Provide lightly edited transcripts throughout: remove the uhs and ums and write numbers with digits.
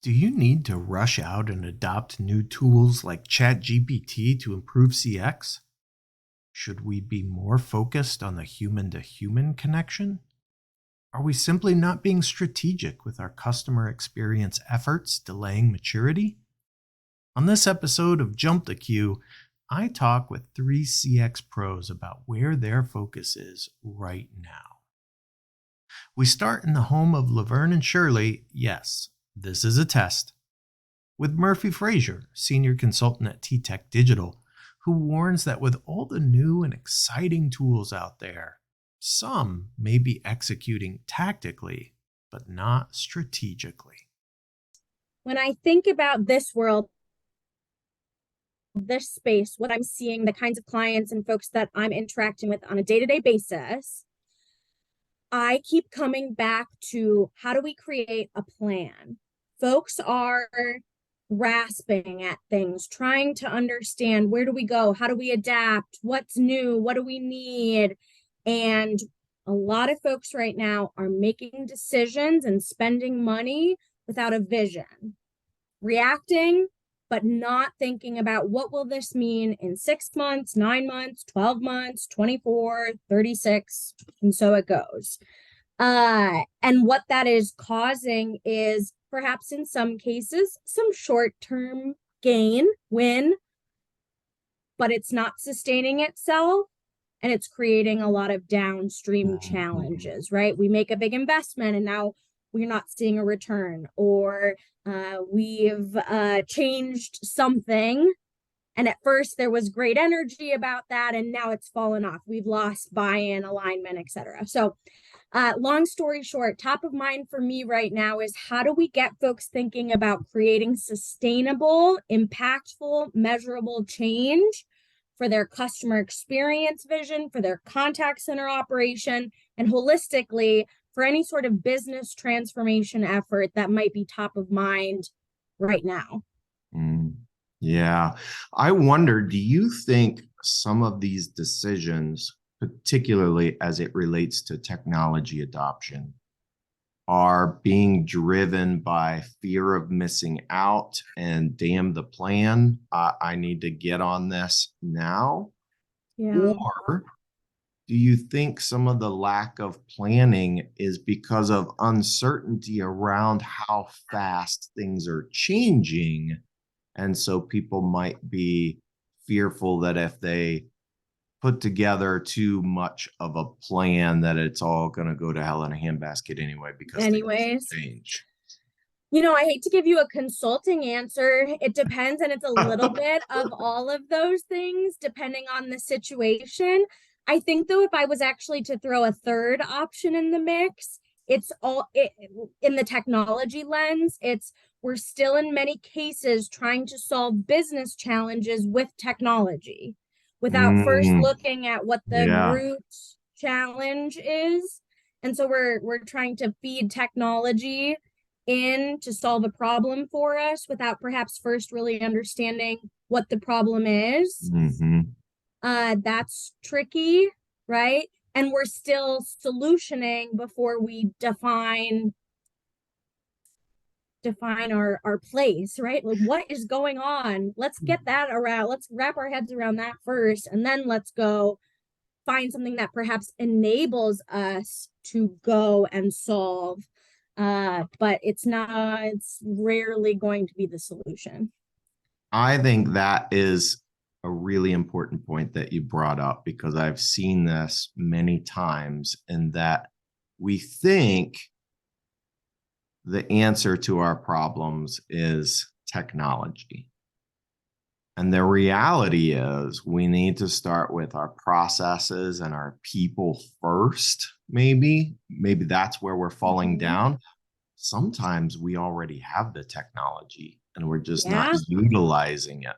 Do you need to rush out and adopt new tools like ChaptGPT to improve CX? Should we be more focused on the human to human connection? Are we simply not being strategic with our customer experience efforts, delaying maturity? On this episode of Jump the Queue, I talk with three CX pros about where their focus is right now. We start in the home of Laverne and Shirley. Yes, this is a test. With Murphy Fraser, senior consultant at TTEC Digital, who warns that with all the new and exciting tools out there, some may be executing tactically, but not strategically. When I think about this world, this space, what I'm seeing, the kinds of clients and folks that I'm interacting with on a day-to-day basis, I keep coming back to how do we create a plan? Folks are grasping at things, trying to understand where do we go? How do we adapt? What's new? What do we need? And a lot of folks right now are making decisions and spending money without a vision, reacting, but not thinking about what will this mean in 6 months, 9 months, 12 months, 24, 36, and so it goes. And what that is causing is perhaps in some cases some short-term win, but it's not sustaining itself and it's creating a lot of downstream challenges, right? We make a big investment and now we're not seeing a return, or we've changed something and at first there was great energy about that and now it's fallen off. We've lost buy-in, alignment, etc. So long story short, top of mind for me right now is how do we get folks thinking about creating sustainable, impactful, measurable change for their customer experience vision, for their contact center operation, and holistically for any sort of business transformation effort that might be top of mind right now. Yeah. I wonder, do you think some of these decisions, particularly as it relates to technology adoption, are being driven by fear of missing out and damn the plan, I need to get on this now? Yeah. Or do you think some of the lack of planning is because of uncertainty around how fast things are changing? And so people might be fearful that if they put together too much of a plan, that it's all going to go to hell in a handbasket anyway, because things change. I hate to give you a consulting answer. It depends, and it's a little bit of all of those things, depending on the situation. I think, though, if I was actually to throw a third option in the mix, in the technology lens, we're still in many cases trying to solve business challenges with technology without first looking at what the root challenge is. And so we're trying to feed technology in to solve a problem for us without perhaps first really understanding what the problem is. That's tricky, right? And we're still solutioning before we define our place, right? Like, what is going on? Let's get that around. Let's wrap our heads around that first, and then let's go find something that perhaps enables us to go and solve. But it's rarely going to be the solution. I think that is a really important point that you brought up, because I've seen this many times, in that we think the answer to our problems is technology. And the reality is we need to start with our processes and our people first. Maybe that's where we're falling down. Sometimes we already have the technology and we're just not utilizing it.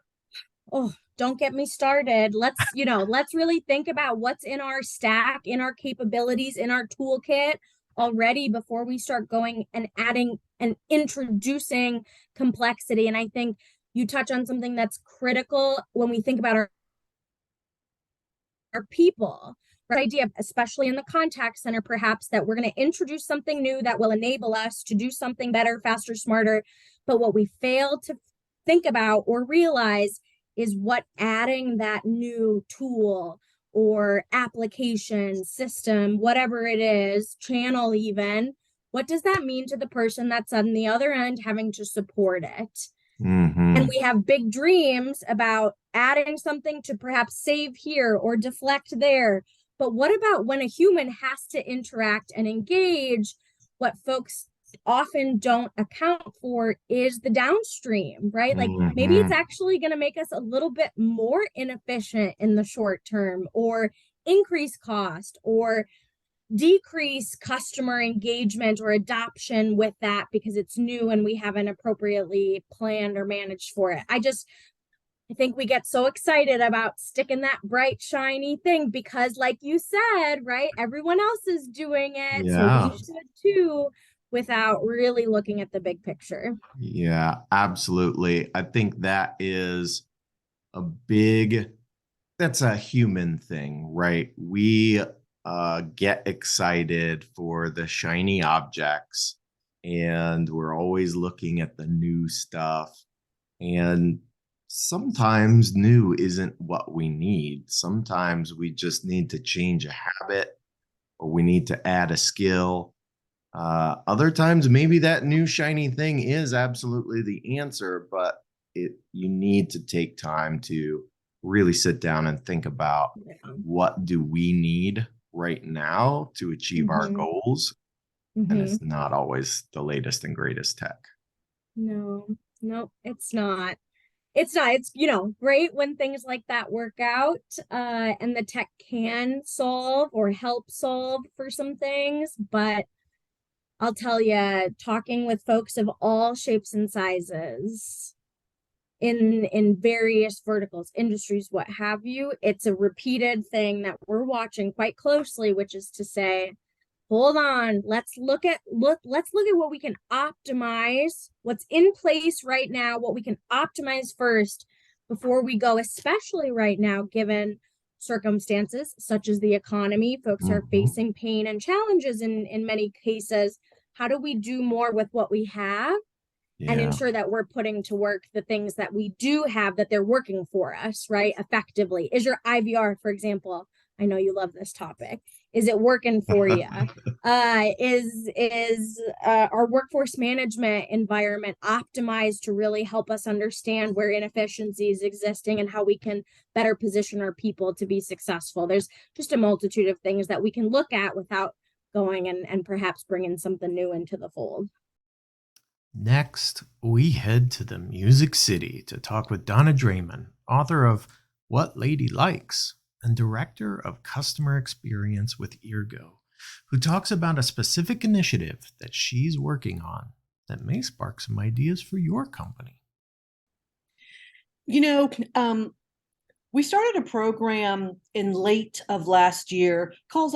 Oh, don't get me started. Let's really think about what's in our stack, in our capabilities, in our toolkit already before we start going and adding and introducing complexity. And I think you touch on something that's critical when we think about our people, idea, especially in the contact center, perhaps, that we're going to introduce something new that will enable us to do something better, faster, smarter. But what we fail to think about or realize is what adding that new tool or application, system, whatever it is, channel even, what does that mean to the person that's on the other end having to support it? And we have big dreams about adding something to perhaps save here or deflect there. But what about when a human has to interact and engage? What folks often don't account for is the downstream, right? Like maybe it's actually going to make us a little bit more inefficient in the short term, or increase cost, or decrease customer engagement or adoption with that because it's new and we haven't appropriately planned or managed for it. I think we get so excited about sticking that bright, shiny thing because, like you said, right, everyone else is doing it. Yeah. So we should too, without really looking at the big picture. Yeah, absolutely. I think that is that's a human thing, right? We get excited for the shiny objects, and we're always looking at the new stuff. And sometimes new isn't what we need. Sometimes we just need to change a habit, or we need to add a skill. Other times, maybe that new shiny thing is absolutely the answer, but you need to take time to really sit down and think about what do we need right now to achieve our goals. And it's not always the latest and greatest tech. No, it's not. It's great when things like that work out, and the tech can solve or help solve for some things. But I'll tell you, talking with folks of all shapes and sizes in various verticals, industries, what have you, it's a repeated thing that we're watching quite closely, which is to say, hold on, let's look at what we can optimize, what's in place right now, what we can optimize first before we go, especially right now, given circumstances such as the economy. Folks are facing pain and challenges in many cases. How do we do more with what we have and ensure that we're putting to work the things that we do have, that they're working for us, right, effectively? Is your IVR, for example, I know you love this topic, is it working for you? Is our workforce management environment optimized to really help us understand where inefficiency is existing and how we can better position our people to be successful? There's just a multitude of things that we can look at without going and perhaps bringing something new into the fold. Next, we head to the Music City to talk with Donna Drehmann, author of What Lady Likes and director of customer experience with Eargo, who talks about a specific initiative that she's working on that may spark some ideas for your company. We started a program in late of last year called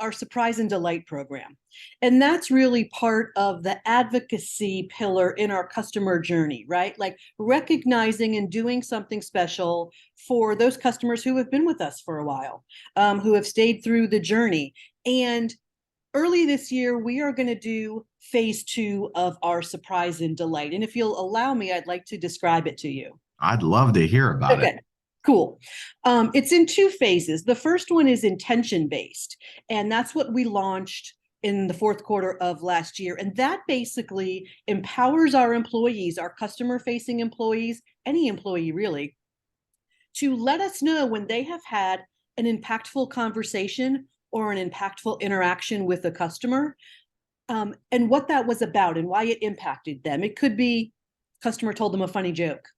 our Surprise and Delight program. And that's really part of the advocacy pillar in our customer journey, right? Like recognizing and doing something special for those customers who have been with us for a while, who have stayed through the journey. And early this year, we are going to do phase 2 of our Surprise and Delight. And if you'll allow me, I'd like to describe it to you. I'd love to hear about it. Cool. It's in 2 phases. The first one is intention-based, and that's what we launched in the 4th quarter of last year. And that basically empowers our employees, our customer-facing employees, any employee really, to let us know when they have had an impactful conversation or an impactful interaction with a customer, and what that was about and why it impacted them. It could be customer told them a funny joke.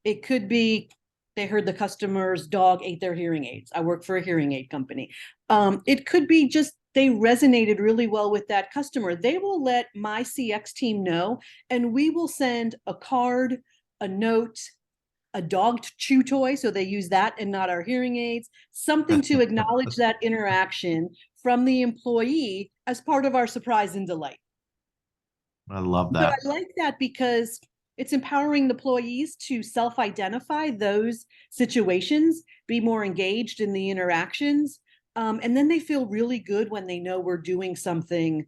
It could be they heard the customer's dog ate their hearing aids. I work for a hearing aid company. It could be just they resonated really well with that customer. They will let my CX team know, and we will send a card, a note, a dog chew toy, so they use that and not our hearing aids, something to acknowledge that interaction from the employee as part of our Surprise and Delight. I love that. But I like that because it's empowering the employees to self-identify those situations, be more engaged in the interactions, And then they feel really good when they know we're doing something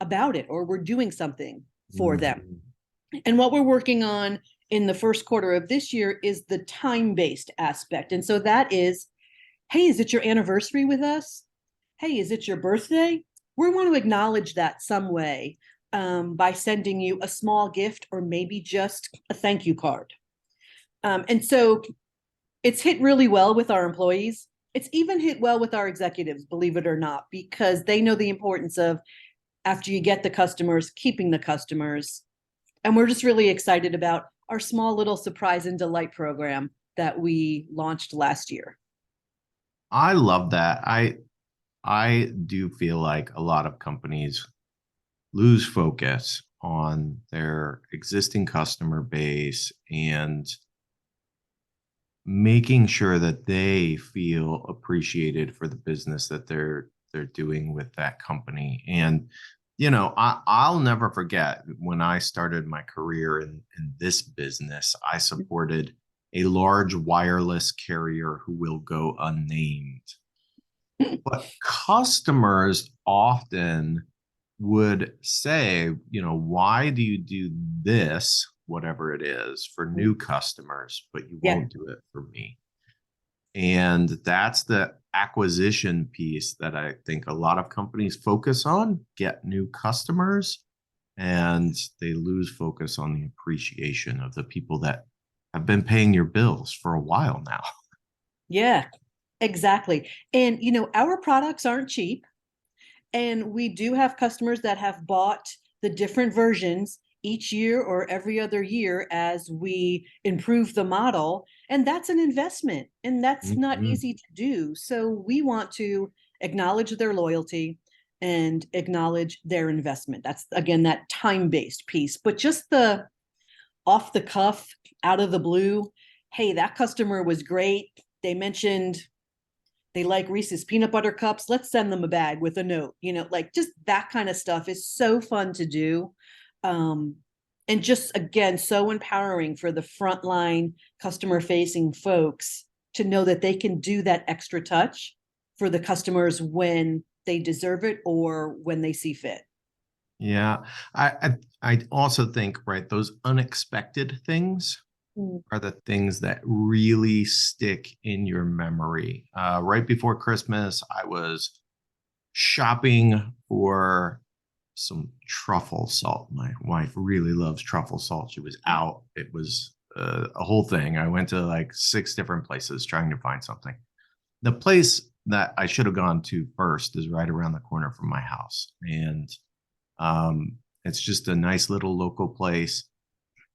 about it or we're doing something for them. And what we're working on in the first quarter of this year is the time-based aspect. And so that is, hey, is it your anniversary with us? Hey, is it your birthday? We want to acknowledge that some way by sending you a small gift or maybe just a thank you card. And so it's hit really well with our employees. It's even hit well with our executives, believe it or not, because they know the importance of, after you get the customers, keeping the customers. And we're just really excited about our small little surprise and delight program that we launched last year. I love that. I do feel like a lot of companies lose focus on their existing customer base and making sure that they feel appreciated for the business that they're doing with that company. And I'll never forget when I started my career in this business, I supported a large wireless carrier who will go unnamed. But customers often would say, why do you do this, whatever it is, for new customers, but you won't do it for me? And that's the acquisition piece that I think a lot of companies focus on, get new customers, and they lose focus on the appreciation of the people that have been paying your bills for a while now. Yeah, exactly. And, our products aren't cheap. And we do have customers that have bought the different versions each year or every other year as we improve the model. And that's an investment, and that's not easy to do. So we want to acknowledge their loyalty and acknowledge their investment. That's, again, that time-based piece. But just the off the cuff, out of the blue, hey, that customer was great. They mentioned they like Reese's peanut butter cups. Let's send them a bag with a note, like just that kind of stuff is so fun to do. And just, again, so empowering for the frontline customer facing folks to know that they can do that extra touch for the customers when they deserve it or when they see fit. Yeah. I also think, right, those unexpected things are the things that really stick in your memory. Right before Christmas, I was shopping for some truffle salt. My wife really loves truffle salt. She was out. It was a whole thing. I went to like 6 different places trying to find something. The place that I should have gone to first is right around the corner from my house. And it's just a nice little local place.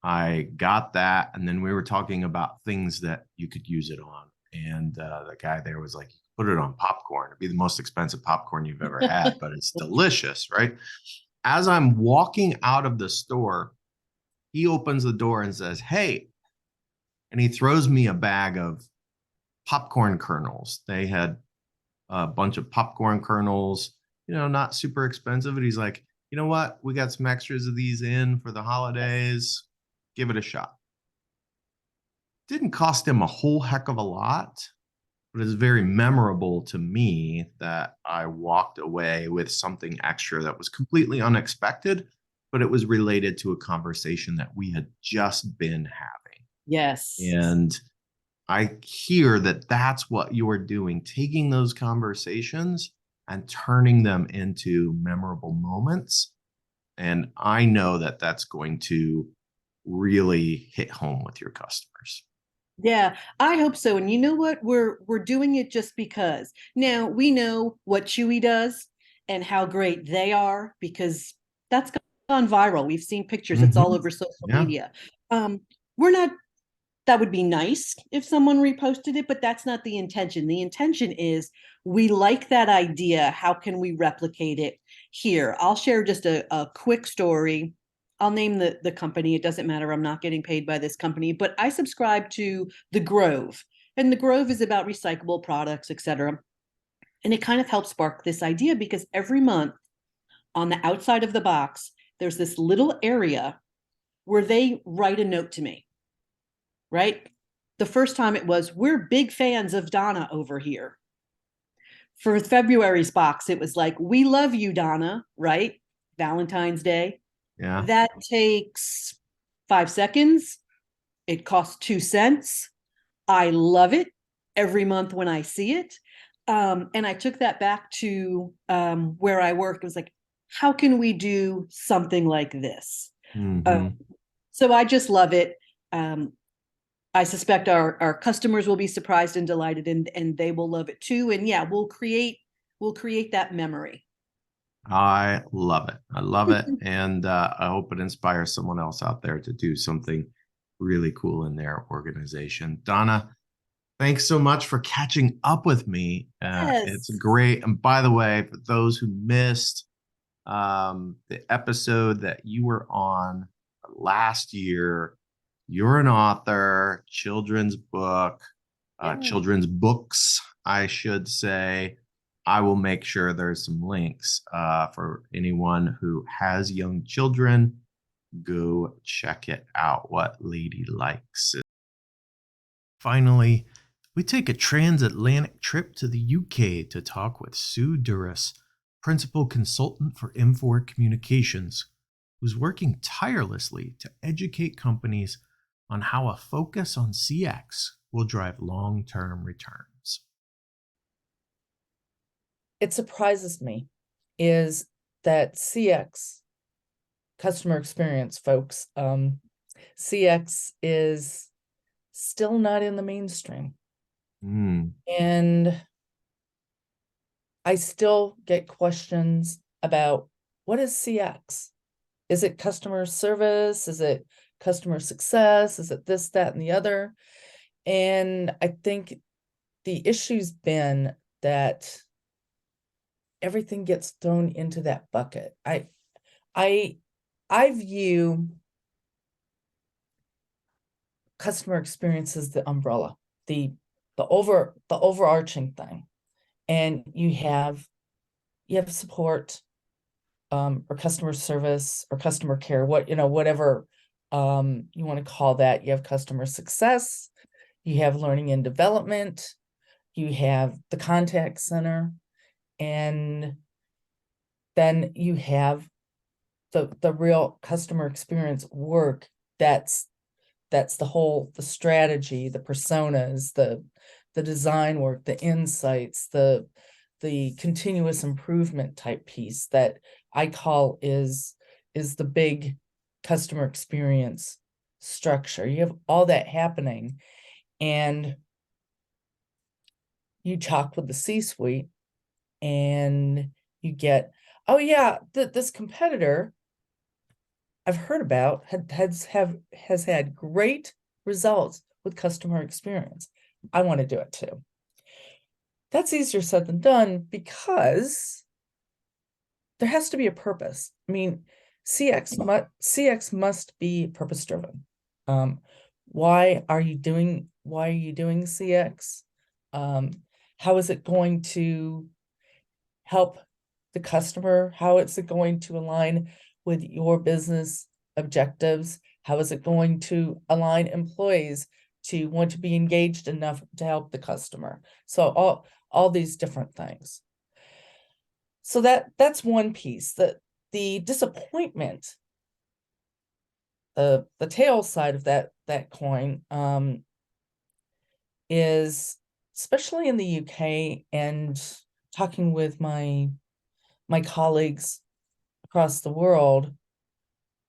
I got that. And then we were talking about things that you could use it on. And the guy there was like, put it on popcorn. It'd be the most expensive popcorn you've ever had, but it's delicious, right? As I'm walking out of the store, he opens the door and says, hey, and he throws me a bag of popcorn kernels. They had a bunch of popcorn kernels, not super expensive. And he's like, you know what? We got some extras of these in for the holidays. Give it a shot. Didn't cost him a whole heck of a lot, but it's very memorable to me that I walked away with something extra that was completely unexpected, but it was related to a conversation that we had just been having. Yes. And I hear that that's what you're doing, taking those conversations and turning them into memorable moments. And I know that that's going to really hit home with your customers. Yeah, I hope so. And you know what? We're doing it just because. Now we know what Chewy does and how great they are because that's gone viral. We've seen pictures. It's all over social media. We're not, that would be nice if someone reposted it, but that's not the intention. The intention is we like that idea. How can we replicate it here? I'll share just a quick story. I'll name the company. It doesn't matter. I'm not getting paid by this company, but I subscribe to The Grove. And The Grove is about recyclable products, etc. And it kind of helps spark this idea because every month on the outside of the box, there's this little area where they write a note to me, right? The first time it was, we're big fans of Donna over here. for February's box, it was like, we love you, Donna, right? Valentine's Day. Yeah. That takes 5 seconds. It costs 2 cents. I love it every month when I see it. And I took that back to where I worked. It was like, how can we do something like this? Mhm. So I just love it. I suspect our customers will be surprised and delighted, and they will love it too. And yeah, we'll create that memory. I love it. I love it. And I hope it inspires someone else out there to do something really cool in their organization. Donna, thanks so much for catching up with me. It's Yes. great. And by the way, for those who missed the episode that you were on last year, you're an author, children's books, I should say. I will make sure there's some links for anyone who has young children. Go check it out, What Lady Likes. Finally, we take a transatlantic trip to the UK to talk with Sue Duris, principal consultant for Infor Communications, who's working tirelessly to educate companies on how a focus on CX will drive long-term returns. It surprises me is that CX, customer experience folks, CX is still not in the mainstream. And I still get questions about, what is CX? Is it customer service? Is it customer success? Is it this, that, and the other? And I think the issue's been that everything gets thrown into that bucket. I view customer experience as the umbrella, the overarching thing. And you have support, or customer service or customer care, whatever you want to call that. You have customer success, you have learning and development, you have the contact center, and then you have the real customer experience work. That's the strategy, the personas, the design work, the insights, the continuous improvement type piece that I call is the big customer experience structure. You have all that happening, and you talk with the C-suite, and you get, oh yeah, this competitor I've heard about has had great results with customer experience. I want to do it too. That's easier said than done, because there has to be a purpose. I mean, CX must be purpose driven. Why are you doing CX? How is it going to help the customer? How is it going to align with your business objectives? How is it going to align employees to want to be engaged enough to help the customer? So all these different things. So that's one piece. The disappointment, the tail side of that coin, is, especially in the UK, and talking with my colleagues across the world,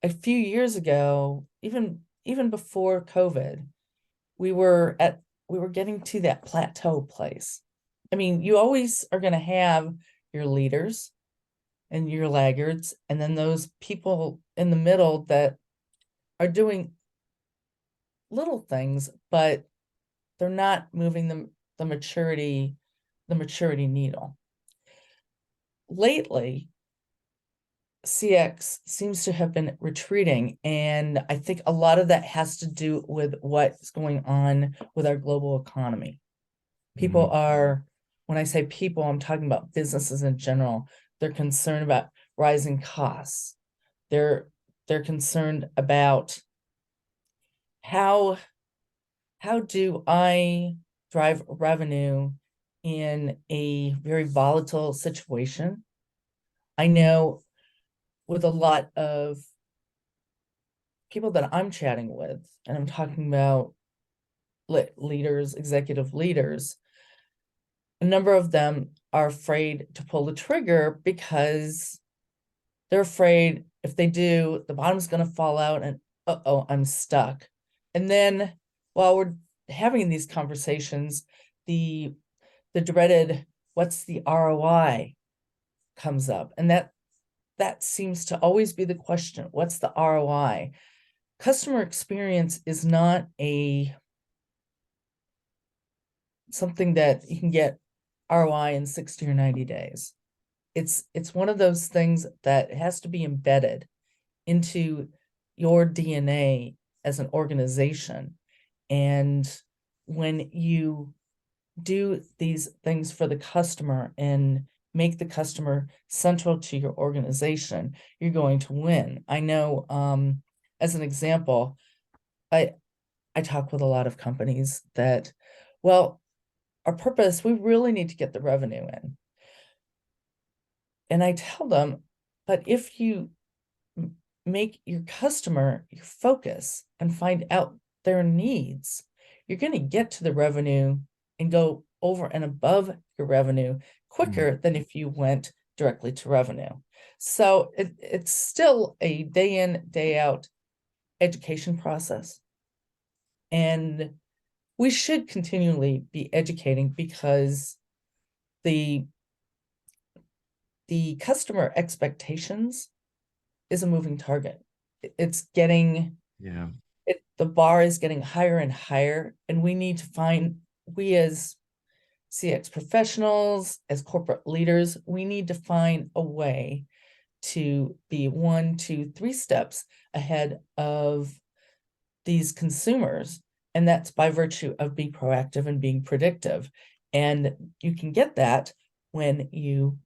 a few years ago, even before COVID, we were getting to that plateau place. I mean, you always are going to have your leaders and your laggards, and then those people in the middle that are doing little things, but they're not moving the maturity needle. Lately, CX seems to have been retreating, and I think a lot of that has to do with what's going on with our global economy. People are, when I say people, I'm talking about businesses in general. They're concerned about rising costs. They're concerned about how do I drive revenue in a very volatile situation. I know with a lot of people that I'm chatting with, and I'm talking about leaders, executive leaders, a number of them are afraid to pull the trigger because they're afraid if they do, the bottom's going to fall out and, uh-oh, I'm stuck. And then while we're having these conversations, the dreaded, what's the ROI comes up. And that seems to always be the question. What's the ROI? Customer experience is not something that you can get ROI in 60 or 90 days. It's one of those things that has to be embedded into your DNA as an organization. And when you do these things for the customer and make the customer central to your organization, you're going to win. I know, as an example, I talk with a lot of companies that, well, our purpose, we really need to get the revenue in. And I tell them, but if you make your customer your focus and find out their needs, you're going to get to the revenue and go over and above your revenue quicker than if you went directly to revenue. So it's still a day in, day out education process. And we should continually be educating because the customer expectations is a moving target. It's getting, the bar is getting higher and higher, and we need to find, we as CX professionals, as corporate leaders, we need to find a way to be 1, 2, 3 steps ahead of these consumers. And that's by virtue of being proactive and being predictive. And you can get that when you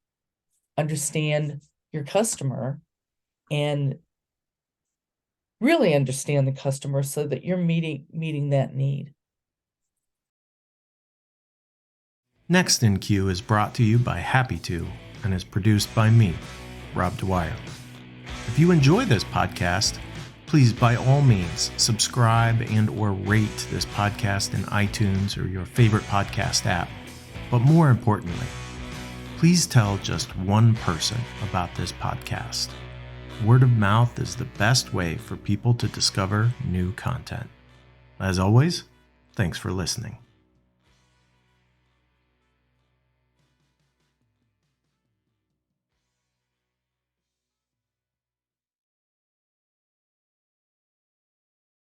understand your customer and really understand the customer so that you're meeting that need. Next in Queue is brought to you by Happy To and is produced by me, Rob Dwyer. If you enjoy this podcast, please by all means subscribe and or rate this podcast in iTunes or your favorite podcast app. But more importantly, please tell just one person about this podcast. Word of mouth is the best way for people to discover new content. As always, thanks for listening.